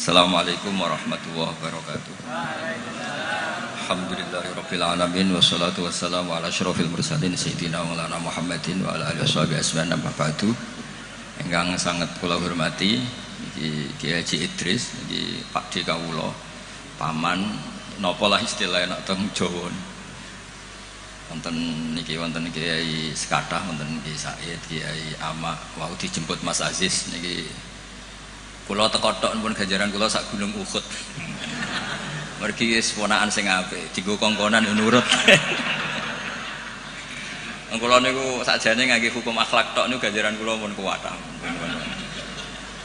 Assalamualaikum warahmatullahi wabarakatuh. Alhamdulillahirabbil alamin wassalatu wassalamu ala asyrofil mursalin sayyidina maulana Muhammadin wa ala alihi washabihi ajmain amma ba'du. Ingkang sangat kula hormati iki Kiai Haji Idris, iki Pak D kawula, paman napa lah istilahnya nek teng Jawa. Wonten niki wonten Kiai Sekathah, wonten Kiai Said, Kiai Ama, wau dijemput Mas Aziz niki. Kula teko tok pun ganjaran kula sak gunung Uhud. Mergi wis ponakan sing apik, dienggo kongkonan yo nurut. Kula niku sakjane ngangge hukum akhlak tok niku ganjaran kula pun kuwat.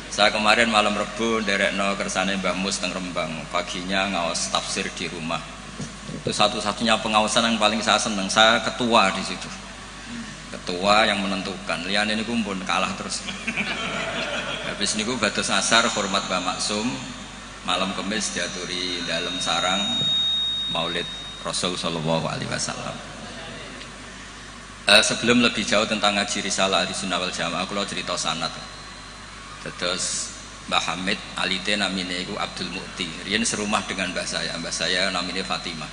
Saya kemarin malam Rebo nderekno kersane Mbah Mus teng Rembang, paginya ngaos tafsir di rumah. Itu satu-satunya pengawasan yang paling saya seneng, saya ketua di situ. Ketua yang menentukan, liyane niku pun kalah terus. Habis niku batas asar hormat Mbah Maksum, malam Kamis diaturi dalam sarang Maulid Rasul sallallahu alaihi wasallam. Sebelum lebih jauh tentang ngaji risalah Ahlussunnah wal Jamaah, kula cerita sanad. Terus Mbah Hamid alite namine iku Abdul Mukti. Riyen serumah dengan mbah saya namine Fatimah.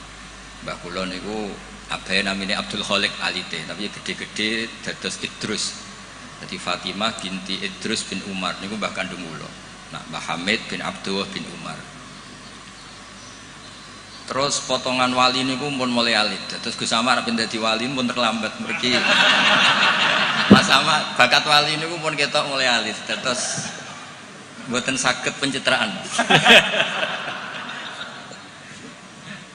Mbah kula niku abahe namine Abdul Khaliq alite, tapi gede-gede dados Idrus. Jadi Fatimah binti Idrus bin Umar niku mbah kandung kula. Nah, Mbah Hamid bin Abdullah bin Umar. Terus potongan wali niku pun mulai alit. Terus Gus Samar pindah dadi wali pun terlambat mergi. Mas Ahmad bakat wali niku pun ketok mulai alit. Terus mboten saged pencitraan.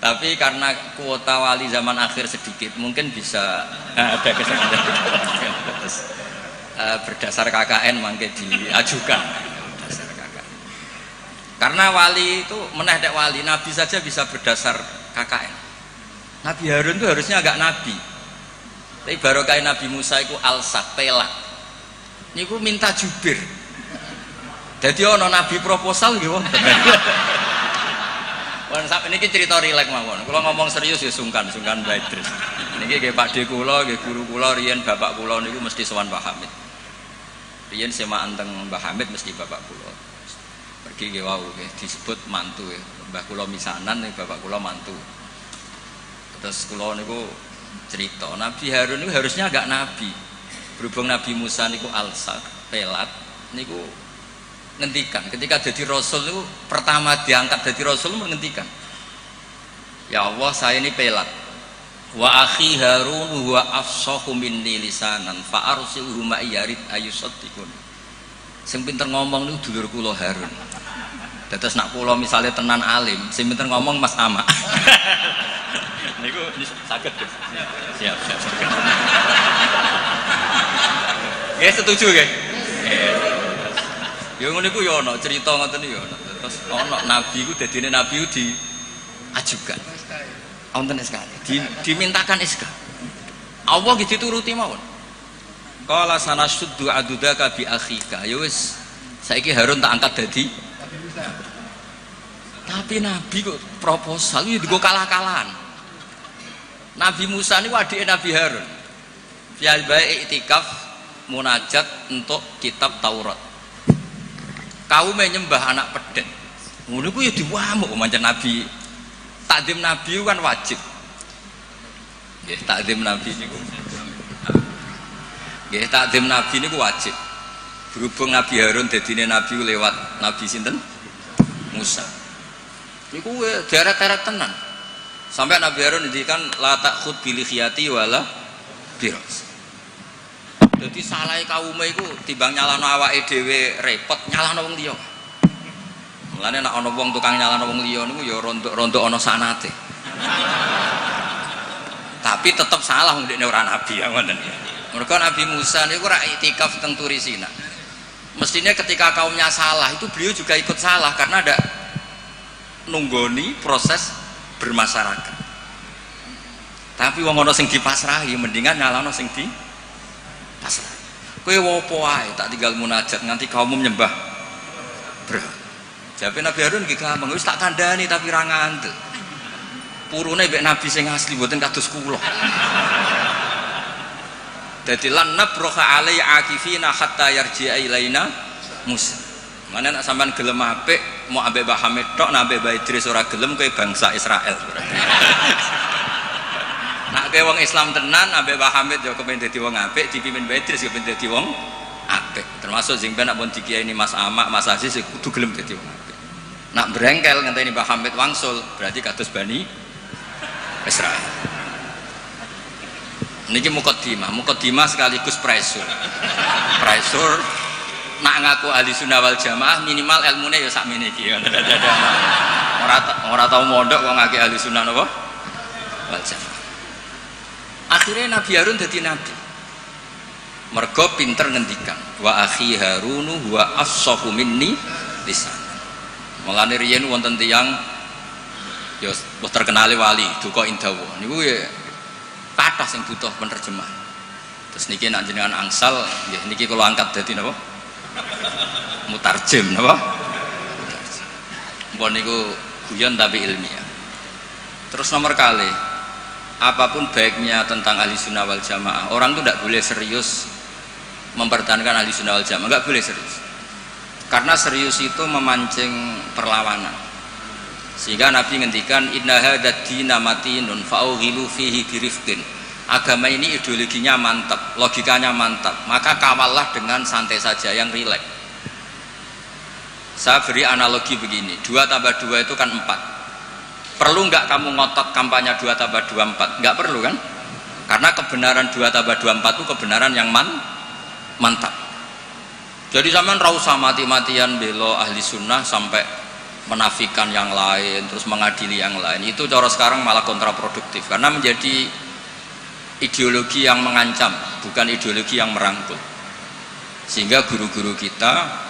Tapi karena kuota wali zaman akhir sedikit, mungkin bisa ada kesempatan. Terus, berdasar KKN mangke diajukan. Berdasar KKN. Karena wali itu meneh wali, nabi saja bisa berdasar KKN. Nabi Harun itu harusnya agak nabi. Tapi barokah Nabi Musa itu alsaq pelak. Niku minta jubir. Jadi ono nabi proposal nggih wonten. Wong sak niki cerita rileks mawon. Kula ngomong serius ya sungkan Mbah Idris. Niki nggih Pak D kula, nggih guru kula riyen bapak kula niku mesti sowan Pak Hamid. Riyen semaan teng Mbah Hamid mesti bapak kula. Pergi nggih wau nggih disebut mantu ya. Mbah kula misanan ning bapak kula mantu. Terus kula niku cerita Nabi Harun niku harusnya agak nabi. Berhubung Nabi Musa niku alsaq, pelat niku ngendikan ketika jadi rasul itu pertama diangkat jadi rasul menghentikan, ya Allah saya ini pelat, wa akhi Harun huwa afsahu minni lisanan fa arsilhu ma yarid ayusaddiqun. Sing pinter ngomong niku dulur kula Harun. Dados nak kula misale tenan alim, sing pinter ngomong Mas Ama. Niku saged. Siap. Nggih setuju nggih. Ya ngono iku ya ana cerita ngoten iki ya ana. Terus ana nabi iku dadine nabi iku diajukan. Wonten SK. Dimintakan SK. Allah iki dituruti mawon. Qala sanasuddu adudaka bi akhika. Ya wis saiki Harun tak angkat dadi tapi nabi kok proposal iki digo kalah-kalahan. Nabi Musa niku adike Nabi Harun. Fial bae iktikaf munajat untuk kitab Taurat. Kaum menyembah anak pedet. Ngono ku ya diwamuk pancen nabi. Takdim nabi kan wajib. Nggih, takdim nabi niku. Nggih, takdim nabi niku wajib. Berhubung Nabi Harun dadine nabi lewat nabi sinten? Musa. Niku deret-deret tenan. Sampai Nabi Harun ngendikan la takhud bil khiyati wala biras. Jadi salah kaum iku timbang nyalahno awake dhewe repot, nyalahno wong liya. Mulane nek ana wong tukang nyalahno wong liya niku ya rontok ana sanate. Tapi tetep salah ndekne ora nabi ya ngoten. Mergo Nabi Musa niku ora iktikaf teng Turisina. Mestinya ketika kaumnya salah itu beliau juga ikut salah karena ada nunggoni proses bermasyarakat. Tapi wong ana sing dipasrahi mendingan nyalahno sing di pasrah. Kowe wopo wae tak tinggal munajat nganti kaum menyembah berhala. Jawabe Nabi Harun nggih gampang, wis tak kandhani tapi ra ngandel. Purune mek nabi sing asli mboten kados kula. Dadi lan nabroha alai akifina hatta yarji'a ilaina Musa. Mana nak sampean gelem apik mau ambek Mbah Hamid tok, nak ambek Mbah Idris ora gelem kowe bangsa Israel berarti. Nak kowe wong Islam tenan ambek Mbah Hamid yo kepen dadi wong apik, dipimpin Mbah Idris yo kepen dadi wong apik. Termasuk sing ben nak pun dikiai ini Mas Amak, Mas Aziz kudu gelem dadi wong apik. Nak brengkel ngenteni Mbah Hamid wangsul berarti kados Bani Israel. Niki mukaddimah sekaligus pressure. Pressure nak ngaku ahli sunnah wal jamaah minimal ilmune ya sakmene iki. Ora tau mondok kok ngake ahli sunnah napa? Wal jamaah. Akhirnya Nabi Harun dadi nabi. Mergo pinter ngendikan, wa akhi Harunu huwa afsahu minni lisan. Mulane riyen wonten tiyang ya terkenal wali duka indawa. Niku ya kathah sing butuh penerjemah. Terus niki nak jenengan angsal nggih niki kula angkat dadi napa? Mutarjem napa? Mpun niku guyon tapi ilmiah. Terus nomor kali apapun baiknya tentang ahli sunnah wal jamaah, orang itu tidak boleh serius mempertahankan ahli sunnah wal jamaah, nggak boleh serius. Karena serius itu memancing perlawanan. Sehingga Nabi ngendikan inna hadzal dina matinun fa'ughilu fihi birifqin. Agama ini ideologinya mantap, logikanya mantap, maka kawallah dengan santai saja, yang rileks. Saya beri analogi begini, 2 tambah 2 itu kan 4. Perlu nggak kamu ngotot kampanye 2 tambah 2 4? Nggak perlu kan? Karena kebenaran 2 tambah 2 4 itu kebenaran yang mantap. Jadi sampean ra usah mati-matian belo ahli sunnah sampai menafikan yang lain, terus mengadili yang lain. Itu cara sekarang malah kontraproduktif karena menjadi ideologi yang mengancam, bukan ideologi yang merangkul. Sehingga guru-guru kita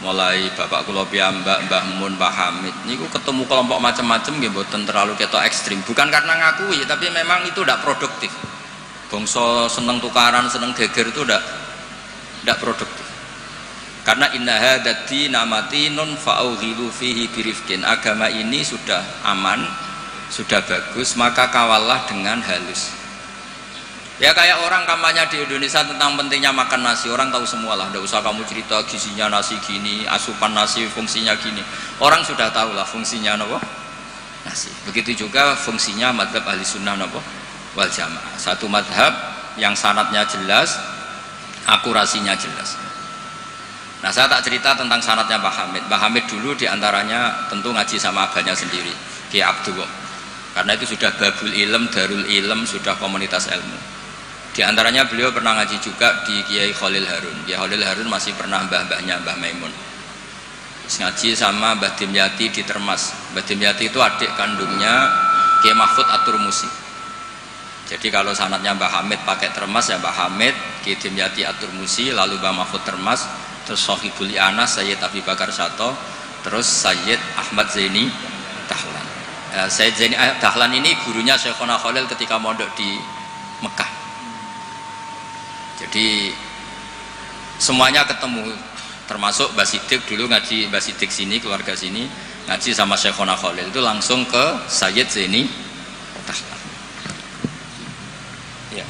mulai Bapak kula piyambak, Mbah Mun, Mbah Hamid niku ketemu kelompok macam-macam nggih mboten terlalu ketok ekstrim. Bukan karena ngakui, tapi memang itu tidak produktif. Bangsa seneng tukaran, seneng geger itu tidak produktif. Karena inna hadzal dina matinun fa'ughilu fihi birifqin. Agama ini sudah aman, sudah bagus, maka kawallah dengan halus. Ya kayak orang kampanye di Indonesia tentang pentingnya makan nasi, orang tahu semua lah, tidak usah kamu cerita gizinya nasi gini, asupan nasi fungsinya gini. Orang sudah tahu lah fungsinya apa? Nasi. Begitu juga fungsinya madhab ahli sunnah apa? Wal jamaah. Satu madhab yang sanadnya jelas, akurasinya jelas. Nah saya tak cerita tentang sanadnya Mbah Hamid. Mbah Hamid dulu diantaranya tentu ngaji sama abahnya sendiri, Kiai Abdullah. Karena itu sudah babul ilm, darul ilm, sudah komunitas ilmu. Di antaranya beliau pernah ngaji juga di Kiai Khalil Harun. Kiai Khalil Harun masih pernah mbah-mbahnya Mbah Maimun. Ngaji sama Mbah Dimyati di Termas. Mbah Dimyati itu adik kandungnya Kiai Mahfud At-Turmusi. Jadi kalau sanadnya Mbah Hamid pakai Termas ya Mbah Hamid, Kiai Dimyati At-Turmusi, lalu Mbah Mahfud Termas, terus Sohibul Anas Sayyid Abi Bakar Sato, terus Sayyid Ahmad Zaini Dahlan. Sayyid Zaini Dahlan ini gurunya Syekhona Khalil ketika mondok di Mekah. Jadi semuanya ketemu, termasuk Mbah Siddiq dulu ngaji, Mbah Siddiq sini, keluarga sini ngaji sama Syekhona Khalil, itu langsung ke Sayyid Zaini Dahlan. Ya,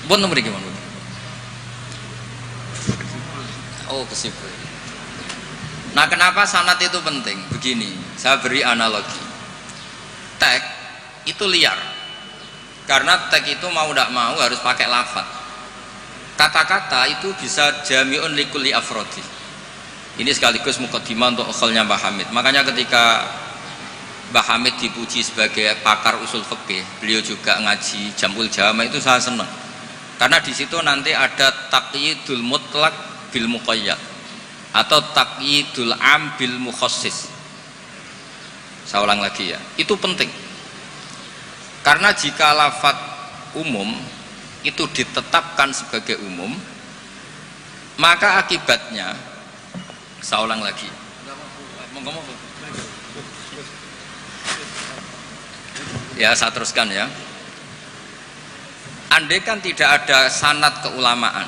bon nomor gimana? Oh kesimpulan. Nah kenapa sanad itu penting? Begini, saya beri analogi. Tag itu liar, karena tag itu mau tidak mau harus pakai lafaz. Kata-kata itu bisa jami'un likulli afrodi. Ini sekaligus mukaddimah untuk ukholnya Mbah Hamid. Makanya ketika Mbah Hamid dipuji sebagai pakar usul fikih, beliau juga ngaji Jamul Jama, itu saya senang. Karena di situ nanti ada taqyidul mutlak bil muqayyad atau taqyidul am bil mukhassis. Saya ulang lagi ya, itu penting karena jika lafaz umum itu ditetapkan sebagai umum, maka akibatnya, saya ulang lagi, ya saya teruskan ya, andai kan tidak ada sanad keulamaan,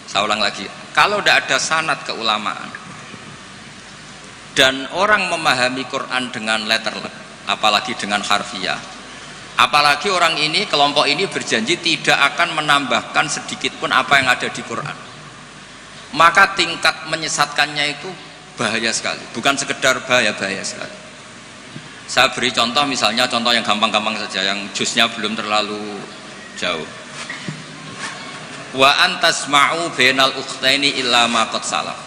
saya ulang lagi, kalau tidak ada sanad keulamaan dan orang memahami Quran dengan letterlet, apalagi dengan harfiah, apalagi orang ini, kelompok ini berjanji tidak akan menambahkan sedikit pun apa yang ada di Quran, maka tingkat menyesatkannya itu bahaya sekali. Bukan sekedar bahaya, bahaya sekali. Saya beri contoh, misalnya contoh yang gampang-gampang saja, yang jusnya belum terlalu jauh. Wa antasma'u bainal ukhtaini illa ma qad salaf.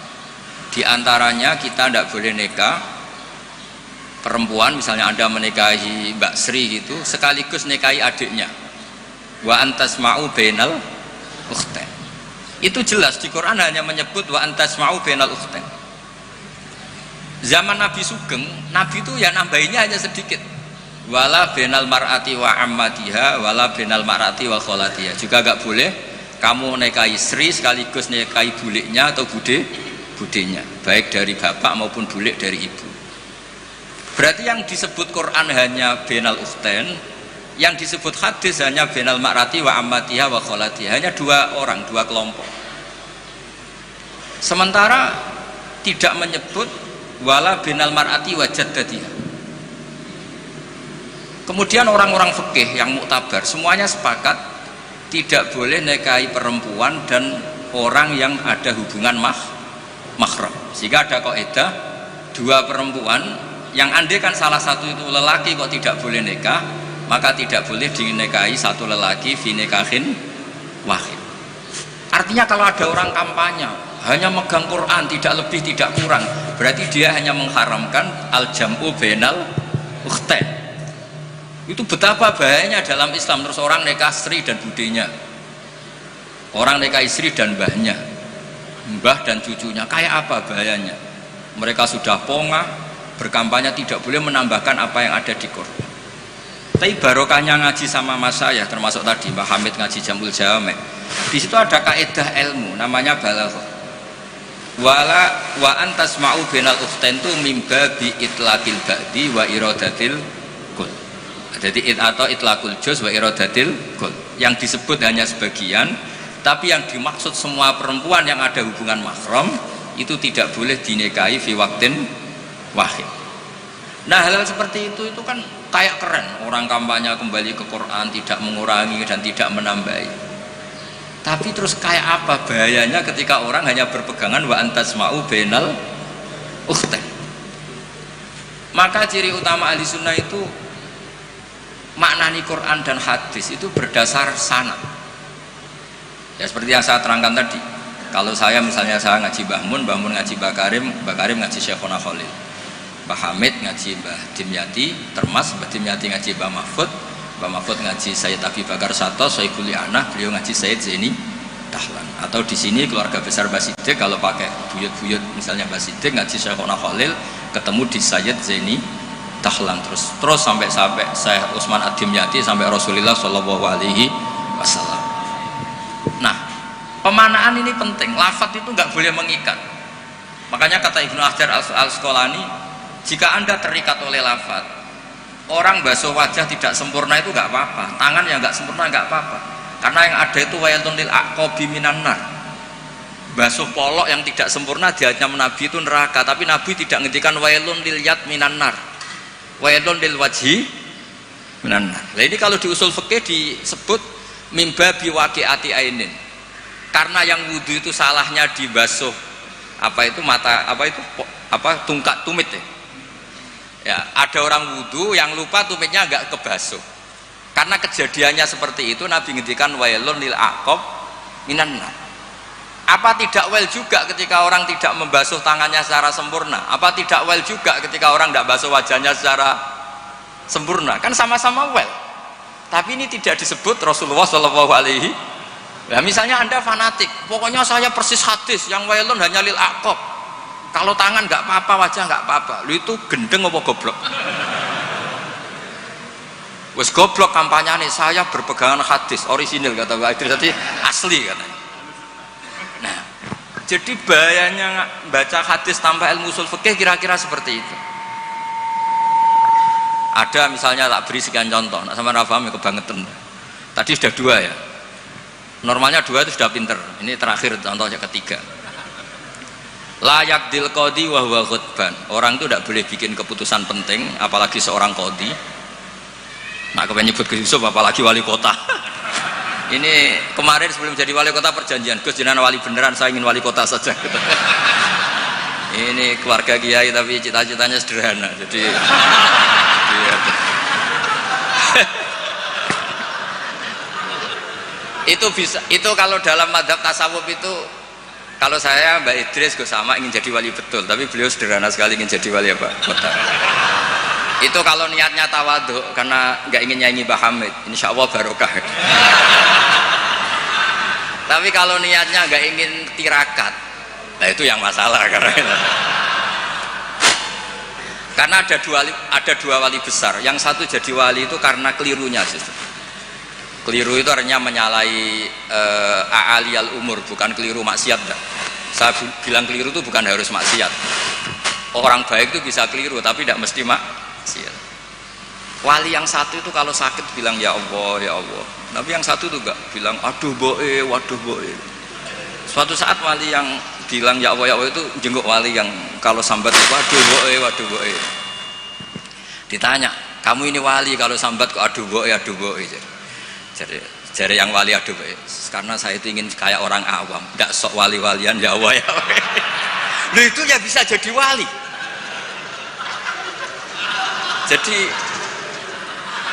Di antaranya kita tidak boleh nikah perempuan, misalnya Anda menikahi Mbak Sri gitu, sekaligus nikahi adiknya. Wa antasma'u bainal ukhtain. Itu jelas di Quran hanya menyebut wa antasma'u bainal ukhtain. Zaman Nabi Sugeng, Nabi itu ya nambahinnya hanya sedikit. Wala bainal mar'ati wa ammatiha wala bainal mar'ati wa kholatiha. Juga enggak boleh kamu nikahi Sri sekaligus nikahi buliknya atau budenya, baik dari bapak maupun bulik dari ibu. Berarti yang disebut Quran hanya bainal ukhtain, yang disebut hadis hanya bainal mar'ati wa ammatiha wa kholatiha, hanya dua orang, dua kelompok. Sementara tidak menyebut wala bainal mar'ati wa jaddatiha. Kemudian orang-orang fikih yang muktabar semuanya sepakat tidak boleh nikahi perempuan dan orang yang ada hubungan mahram. Sehingga ada kaidah dua perempuan yang andai kan salah satu itu lelaki kok tidak boleh nikah, maka tidak boleh dinikahi satu lelaki fi nikahin wahid. Artinya kalau ada orang kampanye hanya megang Quran tidak lebih tidak kurang, berarti dia hanya mengharamkan al-jam'u bainal ukhtain. Itu betapa bahayanya dalam Islam. Terus orang nikah Sri dan budenya, orang nikah istri dan mbahnya, mbah dan cucunya, kayak apa bahayanya. Mereka sudah pongah berkampanye tidak boleh menambahkan apa yang ada di Quran. Tapi barokahnya ngaji sama mas saya, termasuk tadi Mbak Hamid ngaji Jamul Jawame, di situ ada kaidah ilmu namanya balaghah. Wala wa antasma'u bainal ukhtain tu mimba bi itlaqil ba'di wa iradatil kul. Jadi atau itlaqul juz wa iradatil kul. Yang disebut hanya sebagian, tapi yang dimaksud semua perempuan yang ada hubungan mahram itu tidak boleh dinikahi fi waqtin wahid. Nah, hal-hal seperti itu kan kayak keren. Orang kampanye kembali ke Quran, tidak mengurangi dan tidak menambahi. Tapi terus kayak apa bahayanya ketika orang hanya berpegangan wa antasma'u bainal ukhtain. Maka ciri utama ahli sunnah itu maknani Quran dan hadis itu berdasar sanad. Ya seperti yang saya terangkan tadi. Kalau saya misalnya saya ngaji Mbah Mun ngaji Mbah Karim ngaji Syekhona Khalil, Mbah Hamid ngaji Mbah Dimyati, Termas Mbah Dimyati ngaji Mbah Mahfud ngaji Sayyid Abi Bakar Sato, Sohibul Li'anah, beliau ngaji Sayyid Zaini Dahlan. Atau di sini keluarga besar Mbah Siddiq, kalau pakai buyut-buyut misalnya Mbah Siddiq ngaji Syekhona Khalil, ketemu di Sayyid Zaini Dahlan, terus sampai Syekh Utsman Ad-Dimyati sampai Rasulullah Shallallahu Alaihi Wasallam. Nah, pemanaan ini penting. Lafadz itu nggak boleh mengikat. Makanya kata Ibnu Hajar Al-Asqalani, jika Anda terikat oleh lafadz, orang basuh wajah tidak sempurna itu nggak apa-apa, tangan yang nggak sempurna nggak apa-apa, karena yang ada itu wailun lil aqabi minan nar. Basuh polok yang tidak sempurna diancam Nabi itu neraka, tapi Nabi tidak ngendikan wailun lil yad minan nar, wailun lil wajhi minan nar. Nah, ini kalau di usul fikih disebut mimba biwaqi'ati ainin, karena yang wudhu itu salahnya dibasuh tungkat tumit ya. Ya, ada orang wudhu yang lupa tumitnya enggak kebasuh. Karena kejadiannya seperti itu Nabi ngendikan wailun lil aqab minan nar. Apa tidak well juga ketika orang tidak membasuh tangannya secara sempurna? Apa tidak well juga ketika orang tidak basuh wajahnya secara sempurna? Kan sama-sama well. Tapi ini tidak disebut Rasulullah Shallallahu Alaihi. Nah, misalnya Anda fanatik, pokoknya saya persis hadis yang wailun hanya lil aqab. Kalau tangan nggak apa-apa, wajah nggak apa-apa. Lu itu gendeng apa goblok? Wes goblok kampanyane, saya berpegangan hadis orisinil kata Pak Idris, tadi asli katanya. Nah, jadi bahayanya baca hadis tanpa ilmu usul fikih kira-kira seperti itu. Ada misalnya tak beri sekian contoh, nak sama paham ya kebangetan. Tadi sudah dua ya. Normalnya dua itu sudah pinter. Ini terakhir contohnya ketiga. Layak dil qadi wa huwa ghadban. Orang itu tidak boleh bikin keputusan penting, apalagi seorang qadi. Nah, kepengen nyebut Gus Yusuf apalagi wali kota. Ini kemarin sebelum jadi wali kota perjanjian, Gus jenengan wali beneran, saya ingin wali kota saja. Ini keluarga kiai tapi cita-citanya sederhana. Jadi iya. Itu kalau dalam madhab tasawuf itu, kalau saya Mbak Idris Gus sama ingin jadi wali betul, tapi beliau sederhana sekali ingin jadi wali apa? Kota. Itu kalau niatnya tawadhu karena nggak ingin nyanyi Mbah Hamid, insya Allah barokah. Tapi kalau niatnya nggak ingin tirakat, nah itu yang masalah karena ada dua wali besar. Yang satu jadi wali itu karena kelirunya justru. Keliru itu artinya menyalahi a'aliyal umur, bukan keliru maksiat. Saya bilang keliru itu bukan harus maksiat. Orang baik itu bisa keliru tapi tidak mesti maksiat. Wali yang satu itu kalau sakit bilang ya Allah ya Allah, tapi yang satu itu enggak bilang aduh boe waduh boe. Suatu saat wali yang bilang ya Allah itu jenguk wali yang kalau sambat waduh waduh boe. Ditanya, kamu ini wali kalau sambat kok aduh boe. Jadi yang wali aduh boe. Karena saya itu ingin kayak orang awam, enggak sok wali-walian ya Allah ya. Loh itu ya bisa jadi wali.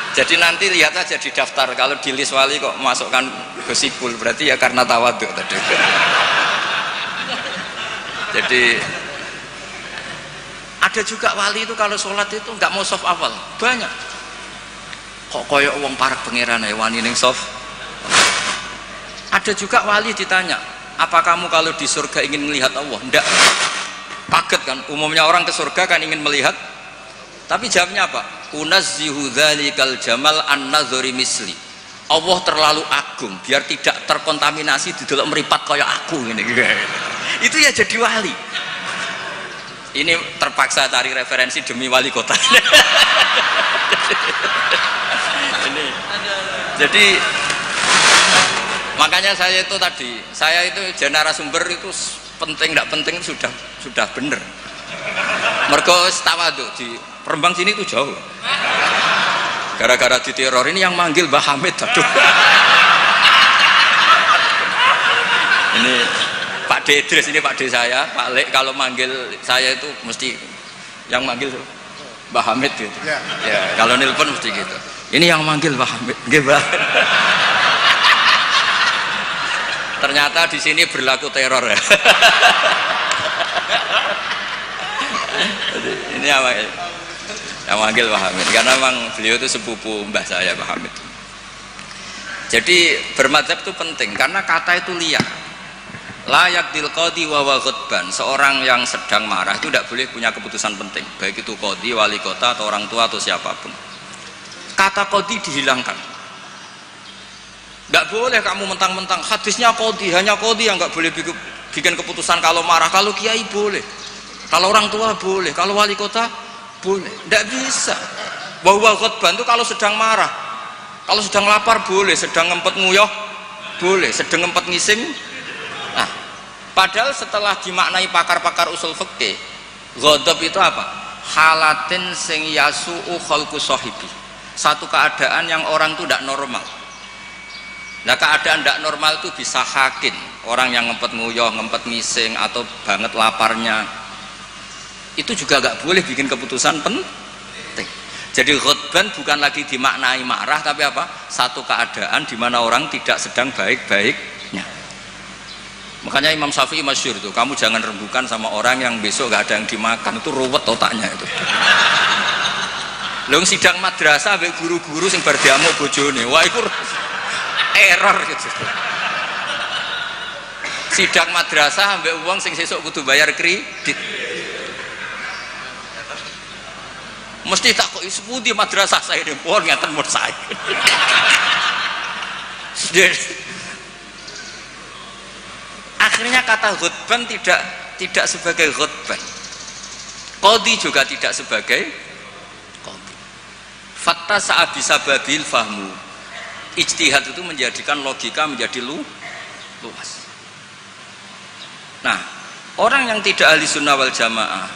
Jadi nanti lihat aja di daftar, kalau di list wali kok masukkan Gusipul, berarti ya karena tawadhu tadi. Jadi ada juga wali itu kalau sholat itu nggak mau soft awal, banyak. Kok koyok wong parak pangeran ya wani ning soft. Ada juga wali ditanya, apa kamu kalau di surga ingin melihat Allah? Enggak. Kaget kan, umumnya orang ke surga kan ingin melihat, tapi jawabnya apa? Unazzihu dzalikal jamal an-nazari misli. Allah terlalu agung biar tidak terkontaminasi didelok meripat kaya aku ngene. Itu ya jadi wali. Ini terpaksa cari referensi demi wali kota. Jadi makanya saya itu tadi, saya itu narasumber itu penting tidak penting sudah bener. Mergo tawadhu di Rembang sini itu jauh. Gara-gara diteror ini yang manggil Mbah Hamid. Aduh. Ini Pak D Idris, ini Pak D saya, Pak Lek kalau manggil saya itu mesti yang manggil Mbah Hamid gitu. Ya, kalau nelpon mesti gitu. Ini yang manggil Mbah Hamid. Nggih, Mbah. Ternyata di sini berlaku teror ya. Ini apa? Yang manggil Mbah Hamid karena memang beliau itu sepupu mbah saya Mbah Hamid. Jadi bermadzhab itu penting karena kata itu liar. Layak dil qadhi wa ghadban. Seorang yang sedang marah itu tidak boleh punya keputusan penting, baik itu qadhi, wali kota atau orang tua atau siapapun. Kata qadhi dihilangkan. Tidak boleh kamu mentang-mentang hadisnya qadhi, hanya qadhi yang nggak boleh bikin keputusan kalau marah. Kalau kiai boleh, kalau orang tua boleh, kalau wali kota boleh, tidak bisa. Bahwa ghadban itu kalau sedang marah, kalau sedang lapar boleh, sedang ngempet nguyuh boleh, sedang ngempet ngising. Nah, padahal setelah dimaknai pakar-pakar usul fikih, ghadab itu apa? Halatin sing yasu'u khalqu sahibi. Satu keadaan yang orang itu tidak normal. Nah, keadaan tidak normal itu bisa hakin, orang yang ngempet nguyuh, ngempet ngising atau banget laparnya. Itu juga nggak boleh bikin keputusan penting. Jadi ghadban bukan lagi dimaknai marah, tapi apa? Satu keadaan di mana orang tidak sedang baik-baiknya. Makanya Imam Syafi'i masyhur itu, kamu jangan rembukan sama orang yang besok nggak ada yang dimakan, itu ruwet otaknya itu. Lho sidang madrasah ambek guru-guru sing bar diamuk bojone, wah itu error gitu. Sidang madrasah ambek wong sing sesuk kudu bayar kredit. Mesti tak kok sepundi madrasah saya ini pun ngeten mun saya. Akhirnya kata ghadban tidak sebagai ghadban. Qadhi juga tidak sebagai qadhi. Fatta sa'a bisa babil fahmu. Ijtihad itu menjadikan logika menjadi luas. Nah, orang yang tidak ahli sunnah wal jamaah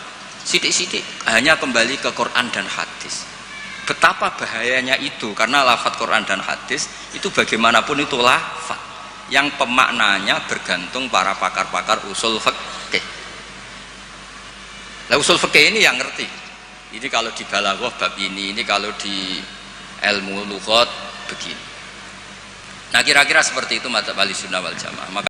sidik-sidik hanya kembali ke Quran dan hadis. Betapa bahayanya itu, karena lafadz Quran dan hadis itu bagaimanapun itu lafadz yang pemaknanya bergantung para pakar-pakar usul fikih. Lah usul fikih ini yang ngerti. Ini kalau di balaghah bab ini kalau di ilmu lughat begini. Nah kira-kira seperti itu madzhab Ahlussunnah wal Jamaah.